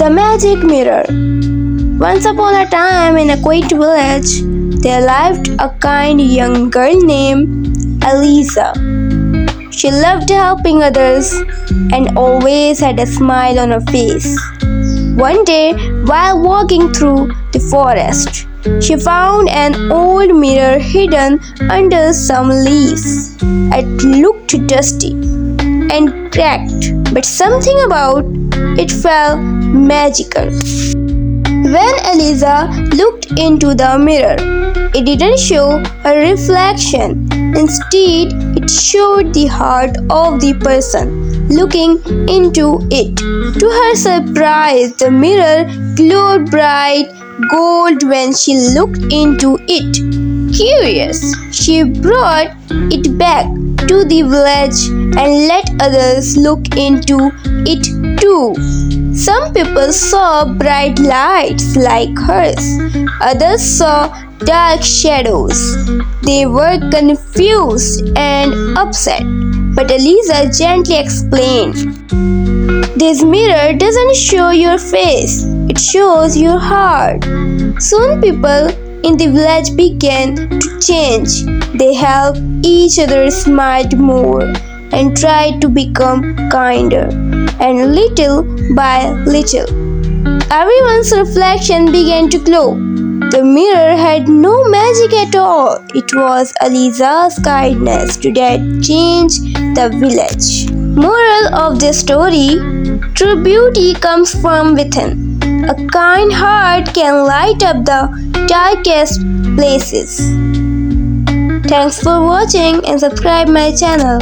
The Magic Mirror. Once upon a time, in a quaint village, there lived a kind young girl named Eliza. She loved helping others and always had a smile on her face. One day, while walking through the forest, she found an old mirror hidden under some leaves. It looked dusty and cracked, but something about it felt magical. When Eliza looked into the mirror, it didn't show a reflection. Instead, it showed the heart of the person looking into it. To her surprise, the mirror glowed bright gold when she looked into it. Curious, she brought it back to the village and let others look into it too. Some people saw bright lights like hers, others saw dark shadows. They were confused and upset, but Eliza gently explained, "This mirror doesn't show your face, it shows your heart." Soon people in the village began to change. They helped each other, smiled more, and tried to become kinder. And little by little, everyone's reflection began to glow. The mirror had no magic at all. It was Eliza's kindness that changed the village. Moral of this story: true beauty comes from within. A kind heart can light up the darkest places. Thanks for watching and subscribe my channel.